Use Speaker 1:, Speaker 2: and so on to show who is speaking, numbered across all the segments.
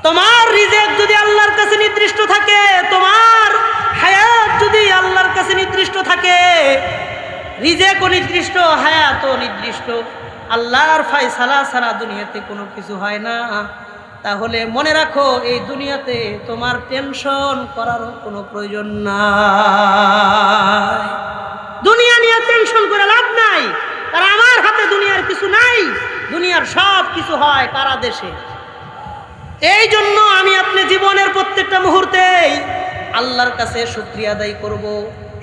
Speaker 1: তোমার রিজিক যদি আল্লাহর কাছে নির্দিষ্ট থাকে, তোমার হায়াত যদি আল্লাহর কাছে নির্দিষ্ট থাকে, রিজিকও নির্দিষ্ট, হায়াতও নির্দিষ্ট, আল্লাহর ফয়সালা ছাড়া দুনিয়াতে কোনো কিছু হয় না। তাহলে মনে রাখো, এই দুনিয়াতে তোমার টেনশন করারও কোনো প্রয়োজন নাই। দুনিয়া নিয়ে টেনশন করে লাভ নাই, কারণ আমার হাতে দুনিয়ার কিছু নাই। দুনিয়ার সব কিছু হয় কারা দেশে। এই জন্য আমি আপনি জীবনের প্রত্যেকটা মুহূর্তেই আল্লাহর কাছে শুকরিয়া আদায় করব।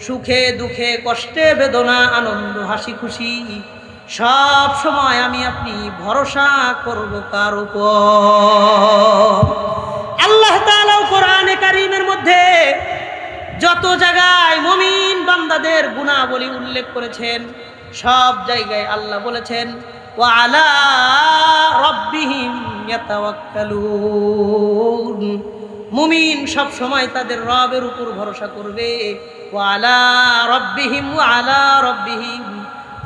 Speaker 1: সুখে দুঃখে কষ্টে বেদনা আনন্দ হাসি খুশি সব সময় আমি আপনি ভরসা করব কার উপর? আল্লাহ তাআলা কোরআনে কারীমের মধ্যে যত জায়গায় মুমিন বান্দাদের গুণাবলী উল্লেখ করেছেন, সব জায়গায় আল্লাহ বলেছেন ওয়া আলা রাব্বিহিম ইয়াতাওয়াক্কালুন। মুমিন সব সময় তাদের রবের উপর ভরসা করবে। ওয়া আলা রাব্বিহিম,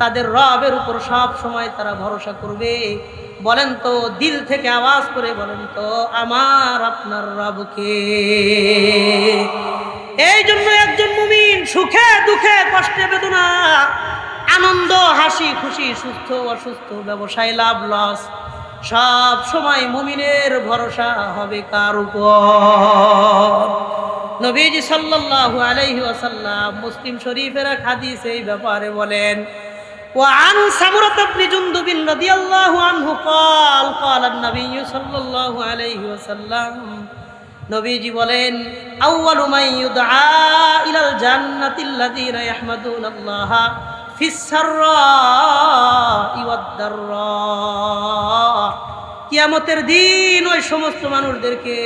Speaker 1: তাদের রবের উপর সব সময় তারা ভরসা করবে। বলেন তো, দিল থেকে আওয়াজ করে বলেন তো, আমার আপনার রবকে। এই জন্য একজন মুমিন সুখে দুঃখে কষ্টে বেদনা আনন্দ হাসি খুশি সুস্থ অসুস্থ ব্যবসায় লাভ লস সব সময় মুমিনের ভরসা হবে কার উপর? নবীজি সাল্লাল্লাহু আলাইহি ওয়াসাল্লাম মুসলিম শরীফের হাদিস এই ব্যাপারে বলেন, وعن سمرة بن جندب رضي الله عنه قال قال النبي صلى الله عليه وسلم নবীজি বলেন, আউয়ালু মান ইউদআ ইলাল জান্নাতিল্লাযীনা ইয়াহমাদুনাল্লাহা ফিস সাররা'i ওয়াদ দাররা। কিয়ামতের দিন ওই সমস্ত মানুষদেরকে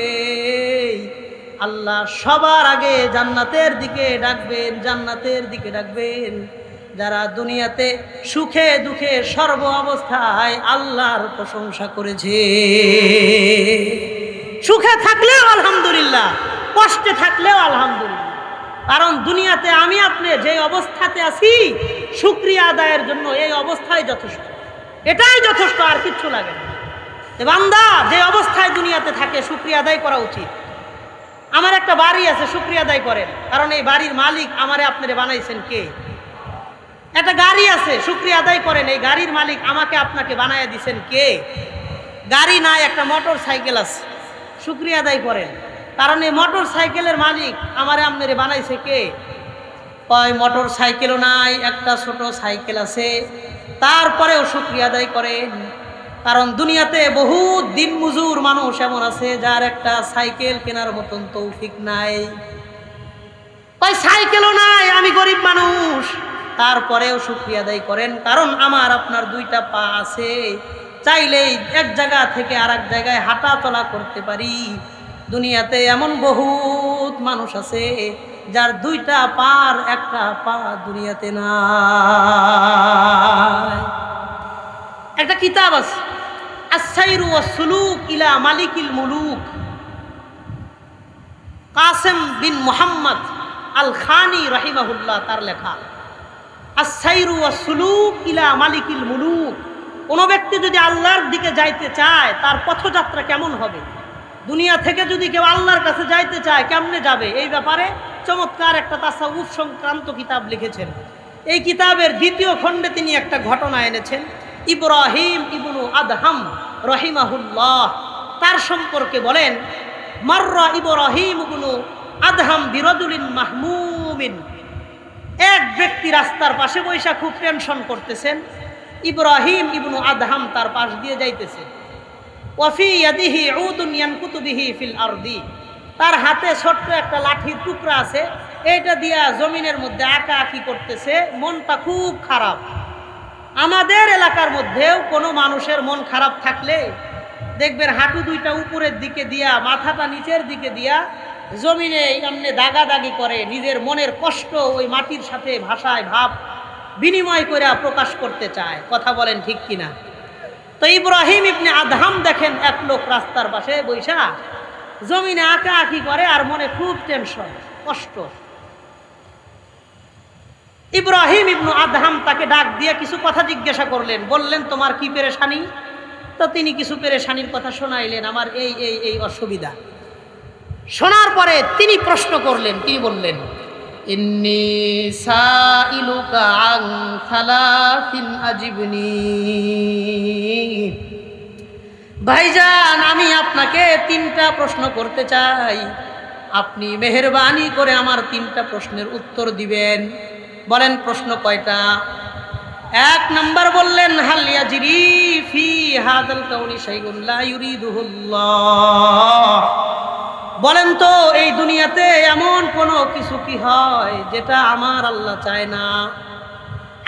Speaker 1: আল্লাহ সবার আগে জান্নাতের দিকে ডাকবেন, জান্নাতের দিকে ডাকবেন যারা দুনিয়াতে সুখে দুঃখে সর্ব অবস্থায় আল্লাহর প্রশংসা করেছে। সুখে থাকলেও আলহামদুলিল্লাহ, কষ্টে থাকলেও আলহামদুলিল্লাহ। কারণ দুনিয়াতে আমি আপনি যে অবস্থাতে আছি শুকরিয়া আদায়ের জন্য এই অবস্থায় যথেষ্ট, এটাই যথেষ্ট, আর কিচ্ছু লাগে না। বান্দা যে অবস্থায় দুনিয়াতে থাকে শুকরিয়া আদায় করা উচিত। আমার একটা বাড়ি আছে, শুকরিয়া আদায় করেন, কারণ এই বাড়ির মালিক আমারে আপনারে বানাইছেন কে? একটা গাড়ি আছে, শুকরিয়া আদায় করেন, এই গাড়ির মালিক আমাকে আপনাকে বানায় দিছেন কে? গাড়ি নাই, একটা মোটর সাইকেল আছে, শুকরিয়া আদায় করেন, কারণ এই মোটর সাইকেলের মালিক আমারে আপনারে বানাইছে কে? কয় মোটর সাইকেলও নাই, একটা ছোট সাইকেল আছে, তারপরেও শুকরিয়া আদায় করেন। কারণ দুনিয়াতে বহুত দিন মজুর মানুষ এমন আছে যার একটা সাইকেল কেনার মতন তৌফিক নাই। কয় সাইকেলও নাই, আমি গরিব মানুষ, তারপরেও শুকরিয়া আদায় করেন, কারণ আমার আপনার দুইটা পা আছে, চাইলেই এক জায়গা থেকে আর এক জায়গায় হাঁটা চলা করতে পারি। দুনিয়াতে এমন বহুত মানুষ আছে যার দুইটা পার একটা পা দুনিয়াতে নাই। একটা কিতাব আছে, আস-সাইরু ওয়াস-সুলুক ইলা মালিকিল মুলুক, কাসেম বিন মুহাম্মদ আল খানি রাহিমাহুল্লাহ তার লেখা। আস-সাইরু ওয়াস-সুলুক ইলা মালিকিল মুলুক। কোনো ব্যক্তি যদি আল্লাহর দিকে যাইতে চায় তার পথযাত্রা কেমন হবে, দুনিয়া থেকে যদি কেউ আল্লাহর কাছে যাইতে চায় কেমনে যাবে, এই ব্যাপারে চমৎকার একটা তাসাউফ সংক্রান্ত কিতাব লিখেছেন। এই কিতাবের দ্বিতীয় খণ্ডে তিনি একটা ঘটনা এনেছেন। ইব্রাহিম ইবনু আদহাম রহিমাহুল্লাহ তার সম্পর্কে বলেন, মাররা ইব্রাহিম ইবনু আদহাম বিরাজুলিন মাহমুমিন। এক ব্যক্তি রাস্তার পাশে বৈশা খুব টেনশন করতেছেন। ইব্রাহিম ইবনু আদহাম তার পাশ দিয়ে যাইতেছে। ওয়াফি ইয়াদিহি উদুন ইয়ানকুতু বিহি ফিল আরদি, তার হাতে ছোট্ট একটা লাঠির টুকরা আছে, এইটা দিয়া জমিনের মধ্যে আঁকা আঁকি করতেছে, মনটা খুব খারাপ। আমাদের এলাকার মধ্যেও কোনো মানুষের মন খারাপ থাকলে দেখবেন হাঁটু দুইটা উপরের দিকে দিয়া মাথাটা নিচের দিকে দিয়া জমিনে এমনি দাগাদাগি করে, নিজের মনের কষ্ট ওই মাটির সাথে ভাষায় ভাব বিনিময় করে প্রকাশ করতে চায়। কথা বলেন ঠিক কিনা? তো ইব্রাহিম ইবনে আদহাম দেখেন এক লোক রাস্তার পাশে বৈশা জমিনে আঁকা আঁকি করে আর মনে খুব টেনশন কষ্ট। ইব্রাহিম ইবনু আদহাম তাকে ডাক দিয়ে কিছু কথা জিজ্ঞাসা করলেন, বললেন তোমার কি পেরেশানি? তো তো তিনি কিছু পেরেশানির কথা শোনাইলেন, আমার এই এই এই অসুবিধা। শোনার পরে তিনি প্রশ্ন করলেন, তিনি বললেন, ইন্নী সাইলুকা আন সালাসিন আজিবনি। ভাইজান, আমি আপনাকে 3টা প্রশ্ন করতে চাই, আপনি মেহেরবানি করে আমার 3টা প্রশ্নের উত্তর দিবেন। বলেন প্রশ্ন কয়টা? 1 নম্বর বললেন, হাল ইয়াজরি ফি হাযাল কাউনি শাইউন লা ইউরিদুহুল্লাহ। বলেন তো এই দুনিয়াতে এমন কোনো কিছু কি হয় যেটা আমার আল্লাহ চায় না?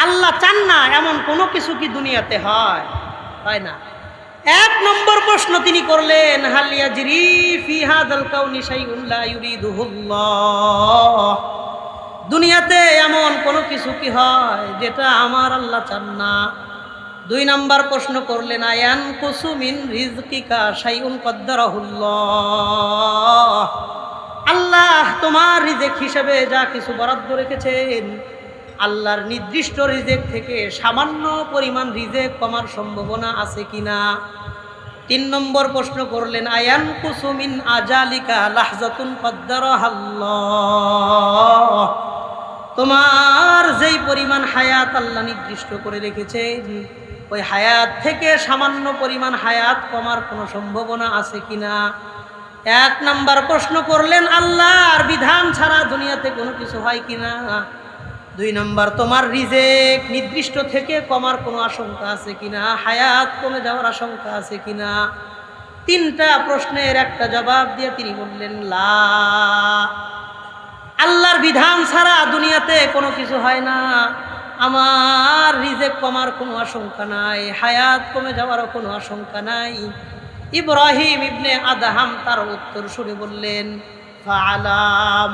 Speaker 1: আল্লাহ চান না এমন কোনো কিছু কি দুনিয়াতে হয়? হয় না। 1 নম্বর প্রশ্ন তিনি করলেন, হাল ইয়াজরি ফি হাযাল কাউনি শাইউন লা ইউরিদুহুল্লাহ। দুনিয়াতে এমন কোনো কিছু কি হয় যেটা আমার আল্লাহ চান না? 2 নম্বর প্রশ্ন করলেন, আয়ান কুসু মিন রিজকিকা শাইউন কদ্দারাহুল্লাহ। আল্লাহ তোমার রিজেক হিসেবে যা কিছু বরাদ্দ রেখেছেন, আল্লাহর নির্দিষ্ট রিজেক থেকে সামান্য পরিমাণ রিজেক কমার সম্ভাবনা আছে কিনা? 3 নম্বর প্রশ্ন করলেন, আয়ান কুসু মিন আজালিকা লাহজাতুন কদ্দারাহাল্লাহ। তোমার যেই পরিমাণ হায়াত আল্লাহ নির্দিষ্ট করে রেখেছেন, ওই হায়াত থেকে সামান্য পরিমাণ হায়াত কমার কোনো সম্ভাবনা আছে কিনা? 1 নম্বর প্রশ্ন করলেন, আল্লাহর বিধান ছাড়া দুনিয়াতে কোনো কিছু হয় কিনা? 2 নম্বর, তোমার রিজেক নির্দিষ্ট থেকে কমার কোনো আশঙ্কা আছে কিনা? হায়াত কমে যাওয়ার আশঙ্কা আছে কিনা? 3টা প্রশ্নের একটা জবাব দিয়ে তিনি বললেন, লা। আল্লাহর বিধান ছাড়া দুনিয়াতে কোনো কিছু হয় না। আমার রিজেক কমার কোনো আশঙ্কা নাই, হায়াত কমে যাওয়ারও কোনো আশঙ্কা নাই। ইব্রাহিম ইবনে আদহাম তার উত্তর শুনে বললেন, ফাআলা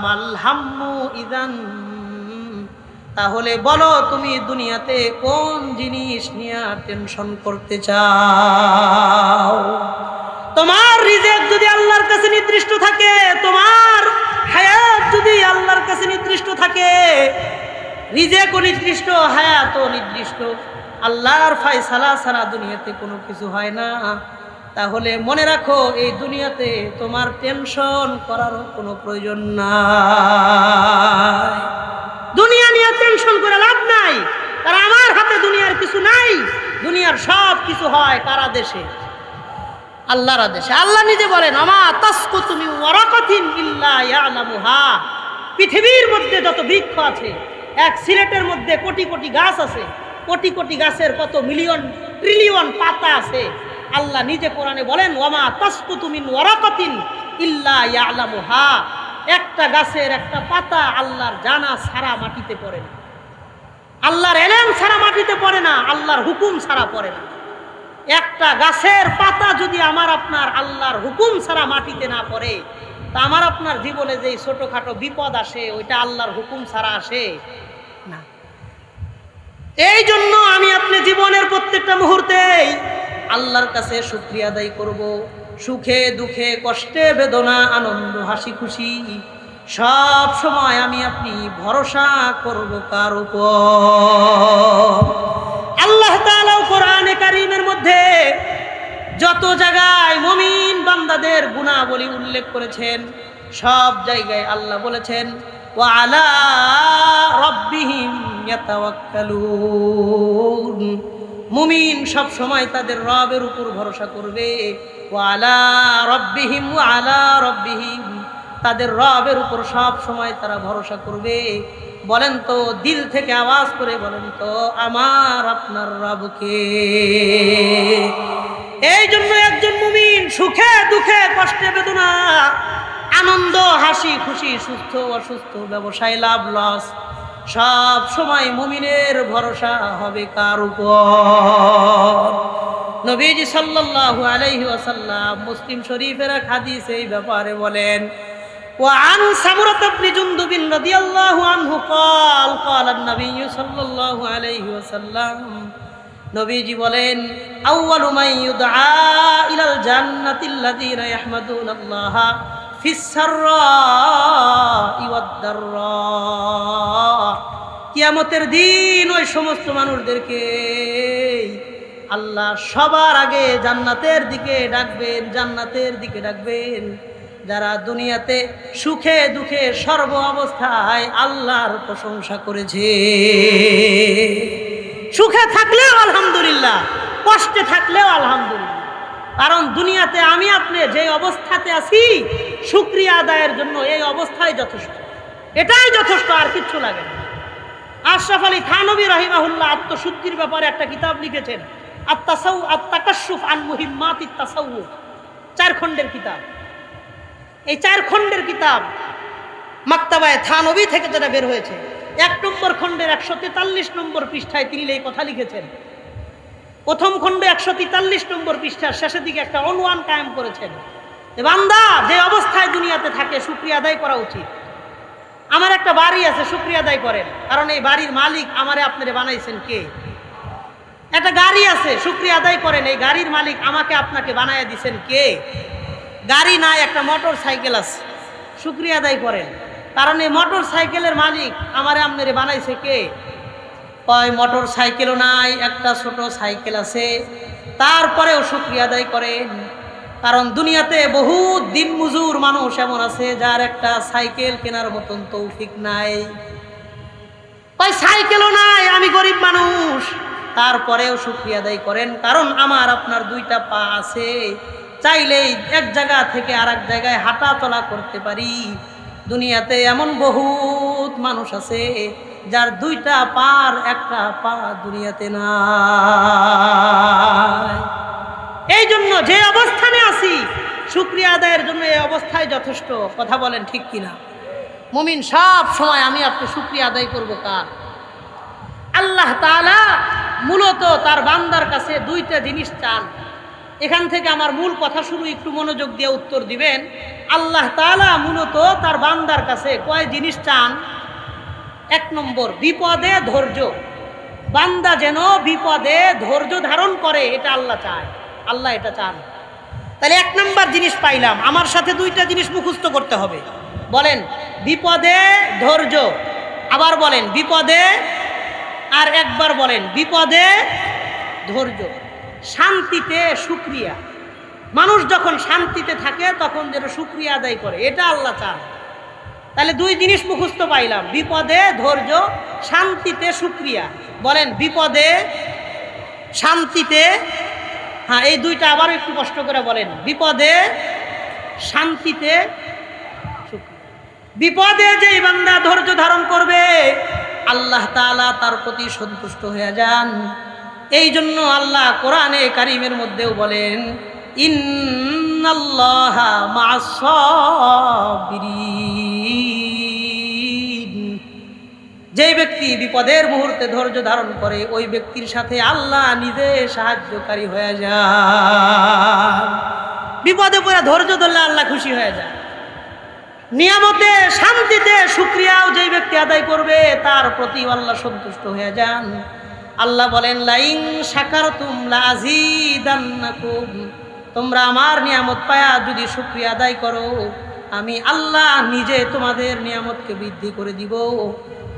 Speaker 1: মাল হাম্মু ইযান। তাহলে বলো তুমি দুনিয়াতে কোন জিনিস নিয়ে টেনশন করতে চাও? তোমার রিজেক যদি আল্লাহর কাছে নির্দিষ্ট থাকে, তোমার হায়াত যদি আল্লাহর কাছে নির্দিষ্ট থাকে, রিজেকও নির্দিষ্ট, হায়াতও নির্দিষ্ট, আল্লাহর ফায়সালা ছাড়া দুনিয়াতে কোনো কিছু হয় না, তাহলে মনে রাখো এই দুনিয়াতে তোমার টেনশন করার কোনো প্রয়োজন নাই। দুনিয়া নিয়ে টেনশন করে লাভ নাই, কারণ আমার হাতে দুনিয়ার কিছু নাই। দুনিয়ার সব কিছু হয় কার আদেশে? আল্লাহর আদেশে। আল্লাহ নিজে বলেন, আমা তাসকুতু মিন ওয়ারাকাতিন ইল্লা ইয়ালামুহা। পৃথিবীর মধ্যে যত বৃক্ষ আছে, এক সিলেটের মধ্যে কোটি কোটি গাছ আছে, কোটি কোটি গাছের কত মিলিয়ন ট্রিলিয়ন পাতা আছে। আল্লাহ নিজে কোরআনে বলেন, ওয়ামা তাসকুতু মিন ওয়ারাকাতিন ইল্লা ইয়ালামুহা। একটা গাছের একটা পাতা আল্লাহর জানা ছাড়া মাটিতে পড়ে না, আল্লাহর এলেম ছাড়া মাটিতে পড়ে না, আল্লাহর হুকুম ছাড়া পড়ে না। একটা গাছের পাতা যদি আমার আপনার আল্লাহর হুকুম ছাড়া মাটিতে না পড়ে, তা আমার আপনার জীবনে যে ছোটখাটো বিপদ আসে, ওইটা আল্লাহর হুকুম ছাড়া আসে না। এই জন্য আমি আপনি জীবনের প্রত্যেকটা মুহূর্তেই আল্লাহর কাছে শুকরিয়া আদায় করব। সুখে দুঃখে কষ্টে বেদনা আনন্দ হাসি খুশি সব সময় আমি আপনি ভরসা করব কার উপর? আল্লাহ তাআলা কোরআনে কারীমের মধ্যে যত জায়গায় মুমিন বান্দাদের গুনাহবলী উল্লেখ করেছেন, সব জায়গায় আল্লাহ বলেছেন, ওয়া আলা রাব্বিহিম ইয়াতাওয়াক্কালুন। মুমিন সব সময় তাদের রবের উপর ভরসা করবে। ওয়া আলা রাব্বিহিম, ওয়া আলা রাব্বিহিম, তাদের রবের উপর সব সময় তারা ভরসা করবে। বলেন তো, দিল থেকে আওয়াজ করে বলেন তো, আমার আপনার রবকে। এই জন্য একজন মুমিন সুখে দুঃখে কষ্টে বেদনা আনন্দ হাসি খুশি সুস্থ অসুস্থ ব্যবসায় লাভ লস সব সময় মুমিনের ভরসা হবে কার উপর? নবীজি সাল্লাল্লাহু আলাইহি ওয়াসাল্লাম মুসলিম শরীফের এক হাদিসে এই ব্যাপারে বলেন, وعن سمرة بن جندب رضي الله عنه قال قال النبي صلى الله عليه وسلم, নবীজি বলেন, আউয়ালু মান ইউদআ ইলাল জান্নাতিল্লাযীনা ইয়াহমাদুনাল্লাহা ফিস সাররাই ওয়াদ দাররা। কিয়ামতের দিন ওই সমস্ত মানুষদেরকে আল্লাহ সবার আগে জান্নাতের দিকে ডাকবেন, জান্নাতের দিকে ডাকবেন যারা দুনিয়াতে সুখে দুঃখে সর্ব অবস্থায় আল্লাহর প্রশংসা করেছে। সুখে থাকলেও আলহামদুলিল্লাহ, কষ্টে থাকলেও আলহামদুলিল্লাহ। কারণ দুনিয়াতে আমি আপনি যে অবস্থাতে আছি শুকরিয়া আদায়ের জন্য এই অবস্থায় যথেষ্ট, এটাই যথেষ্ট, আর কিচ্ছু লাগে না। আশরাফ আলী থানভী রাহিমাহুল্লাহ আত্মশুদ্ধির ব্যাপারে একটা কিতাব লিখেছেন, আত-তাকাশশুফ আন মুহিম্মাতিত তাসাউফ, 4 খণ্ডের কিতাব। এই 4 খণ্ডের কিতাব মাকতাবায়ে থানভী থেকে যেটা বের হয়েছে, 1 নম্বর খণ্ডের 143 নম্বর পৃষ্ঠায় তিনি এই কথা লিখেছেন। প্রথম খণ্ডে 143 নম্বর পৃষ্ঠার শেষের দিকে একটা অনুমান কায়েম করেছেন যে বান্দা যে অবস্থায় দুনিয়াতে থাকে শুকরিয়া আদায় করা উচিত। আমার একটা বাড়ি আছে, শুকরিয়া আদায় করেন, কারণ এই বাড়ির মালিক আমারে আপনারে বানাইছেন কে। একটা গাড়ি আছে, শুকরিয়া আদায় করেন, এই গাড়ির মালিক আমাকে আপনাকে বানায়া দিছেন কে। গাড়ি নাই, একটা মোটর সাইকেল আছে, শুকরিয়া আদায় করেন, কারণ এই মোটর সাইকেলের মালিক আমারে আপনারে বানাইছে কে। কয় মোটর সাইকেলও নাই, একটা ছোট সাইকেল আছে, তারপরেও শুকরিয়া আদায় করেন, কারণ দুনিয়াতে বহুত দিন মজুর মানুষ এমন আছে যার একটা সাইকেল কেনার মতন তৌফিক নাই। কয় সাইকেলও নাই, আমি গরিব মানুষ, তারপরেও শুকরিয়া আদায় করেন, কারণ আমার আপনার 2টা পা আছে, চাইলেই এক জায়গা থেকে আরেক জায়গায় হাঁটা চলা করতে পারি। দুনিয়াতে এমন বহুত মানুষ আছে যার 2টা পার, একটা পা দুনিয়াতে নাই। এই জন্য যে অবস্থানে আছি শুকরিয়া আদায়ের জন্য এই অবস্থায় যথেষ্ট। কথা বলেন ঠিক কিনা? মুমিন সব সময় আমি আপনি শুকরিয়া আদায় করব কার? আল্লাহ তাআলা মূলত তার বান্দার কাছে 2টা জিনিস চান। এখান থেকে আমার মূল কথা শুরু, একটু মনোযোগ দিয়ে উত্তর দিবেন। আল্লাহ তাআলা মূলত তার বান্দার কাছে কয় জিনিস চান? 1 নম্বর, বিপদে ধৈর্য। বান্দা যেন বিপদে ধৈর্য ধারণ করে, এটা আল্লাহ চায়, আল্লাহ এটা চান। তাহলে 1 নম্বর জিনিস পাইলাম, আমার সাথে 2টা জিনিস মুখস্থ করতে হবে। বলেন বিপদে ধৈর্য, আবার বলেন বিপদে, আর একবার বলেন বিপদে ধৈর্য। শান্তিতে শুকরিয়া, মানুষ যখন শান্তিতে থাকে তখন যেন শুকরিয়া আদায় করে, এটা আল্লাহ চান। তাহলে 2 জিনিস মুখস্থ পাইলাম, বিপদে ধৈর্য, শান্তিতে শুকরিয়া। বলেন বিপদে, শান্তিতে, হ্যাঁ এই 2টা আবার একটু কষ্ট করে বলেন, বিপদে, শান্তিতে, শুকরিয়া। বিপদে যেই বান্দা ধৈর্য ধারণ করবে আল্লাহ তাআলা তার প্রতি সন্তুষ্ট হয়ে যান। এই জন্য আল্লাহ কোরআনে কারিমের মধ্যেও বলেন ইন্নাল্লাহা মা'আস সাবিরিন। যে ব্যক্তি বিপদের মুহূর্তে ধৈর্য ধারণ করে ওই ব্যক্তির সাথে আল্লাহ নিজে সাহায্যকারী হয়ে যায়। বিপদে পড়ে ধৈর্য ধরলে আল্লাহ খুশি হয়ে যায়। নিয়ামতে শান্তিতে শুকরিয়াও যেই ব্যক্তি আদায় করবে তার প্রতি আল্লাহ সন্তুষ্ট হয়ে যান। আল্লাহ বলেন লাইন শাকারতুম লাযীদান্নাকুম, তোমরা আমার নিয়ামত পায়া যদি শুকরিয়া আদায় করো আমি আল্লাহ নিজে তোমাদের নিয়ামতকে বৃদ্ধি করে দিব।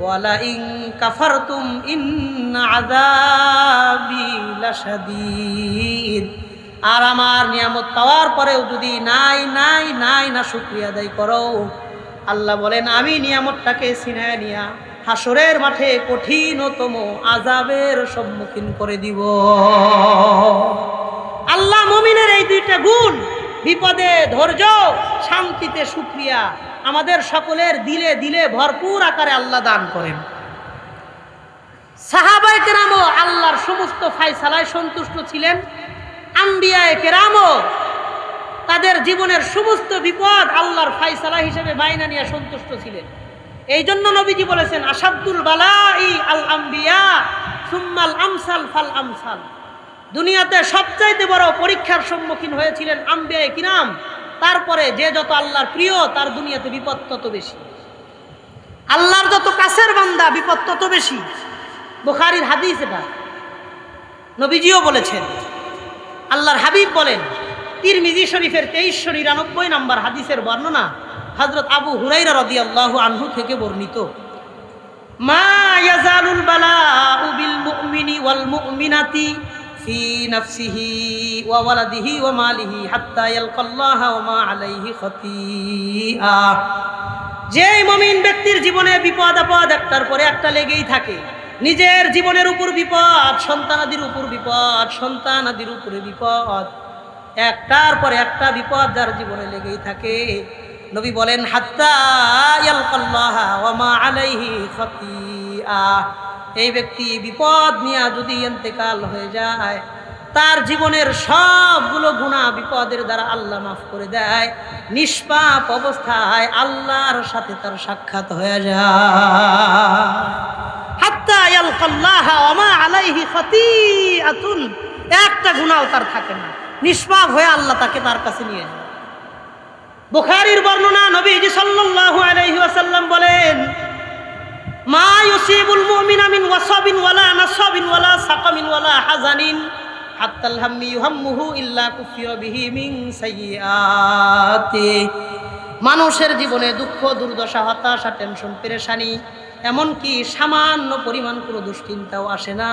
Speaker 1: ওয়ালা ইন কাফারতুম ইন্না আযাবি লাশাদীদ, আর আমার নিয়ামত পাওয়ার পরেও যদি না শুকরিয়া আদায় করো আল্লাহ বলেন আমি নিয়ামতটাকে ছিনায় নিয়া হাসরের মাঠে কঠিনতম আযাবের সম্মুখীন করে দিব। আল্লাহ মুমিনের এই 2টা গুণ, বিপদে ধৈর্য, শান্তিতে শুকরিয়া, আমাদের সকলের দিলে দিলে ভরপুর আকারে আল্লাহ দান করেন। সাহাবায়ে কেরামও আল্লাহর সমস্ত ফায়সালায় সন্তুষ্ট ছিলেন। আম্বিয়ায়ে কেরামও তাদের জীবনের সমস্ত বিপদ আল্লাহর ফায়সালা হিসেবে মাইনা নিয়ে সন্তুষ্ট ছিলেন। এই জন্য নবীজি বলেছেন আসাদুল বালাই আল আম্বিয়া সুম্মাল আমসাল ফাল আমসাল। দুনিয়াতে সবচাইতে বড় পরীক্ষার সম্মুখীন হয়েছিলেন আম্বিয়ায়ে কিরাম, তারপরে যে যত আল্লাহর প্রিয় তার দুনিয়াতে বিপদ তত বেশি। আল্লাহর যত কাছের বান্দা বিপদ তত বেশি। বুখারীর হাদিস এটা, নবীজিও বলেছেন, আল্লাহর হাবিব বলেন। তিরমিজি শরীফের 2399 নম্বর হাদিসের বর্ণনা হযরত আবু হুরায়রা রাদিয়াল্লাহু আনহু থেকে বর্ণিত, মা ইয়াজালুল বালাউ বিল মুমিনি ওয়াল মুমিনাতি ফি নাফসিহি ওয়া ওয়ালাদিহি ওয়া মালিহি হাত্তা ইয়ালকাল্লাহা ওয়া মা আলাইহি খতীআ। যেই মুমিন ব্যক্তির জীবনে বিপদ আপদ একটার পরে একটা লেগেই থাকে, নিজের জীবনের উপর বিপদ, সন্তানাদির উপর বিপদ, সন্তানাদির উপরে বিপদ, একটার পরে একটা বিপদ যার জীবনে লেগেই থাকে, নবী বলেন হাত্তা ইয়ালকাল্লাহা ওয়া মা আলাইহি খতীআ। এই ব্যক্তি বিপদ নিয়ে যদি ইন্তেকাল হয়ে যায়, তার জীবনের সবগুলো গুনাহ বিপদের দ্বারা আল্লাহ মাফ করে দেয়, নিষ্পাপ অবস্থায় আল্লাহর সাথে তার সাক্ষাৎ হয়ে যায়। হাত্তা ইয়ালকাল্লাহা ওয়া মা আলাইহি খতীআতুন, একটা গুনাহও তার থাকে না, নিষ্পাপ হয়ে আল্লাহ তাকে তার কাছে নিয়ে যায়। বুখারীর বর্ণনা, নবীজি সাল্লাল্লাহু আলাইহি ওয়াসাল্লাম বলেন, মা ইউসিবুল মুমিনা মিন ওয়াসাবিন ওয়ালা নাসাবিন ওয়ালা সাকামিন ওয়ালা হাজানিন হাত্তাল হাম্মি ইউহাম্মুহু ইল্লা কুফিরা বিহি মিন সাইয়্যাতি। মানুষের জীবনে দুঃখ, দুর্দশা, হতাশা, টেনশন, পেরেশানি, এমনকি সামান্য পরিমাণ কোনো দুশ্চিন্তাও আসে না।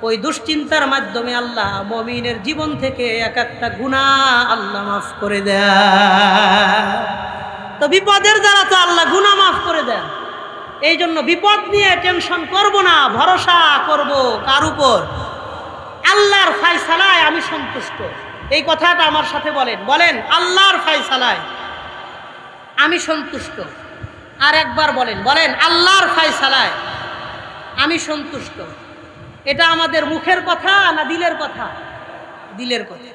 Speaker 1: ওই দুশ্চিন্তার মাধ্যমে আল্লাহ মুমিনের জীবন থেকে এক একটা গুনাহ আল্লাহ মাফ করে দেয়। তো বিপদের দ্বারা তো আল্লাহ গুনাহ মাফ করে দেন। এই জন্য বিপদ নিয়ে টেনশন করব না, ভরসা করব কার উপর? আল্লাহর ফায়সালায় আমি সন্তুষ্ট। এই কথাটা আমার সাথে বলেন, বলেন আল্লাহর ফায়সালায় আমি সন্তুষ্ট। আর একবার বলেন, বলেন আল্লাহর ফায়সালায় আমি সন্তুষ্ট। এটা আমাদের মুখের কথা না দিলের কথা? দিলের কথা।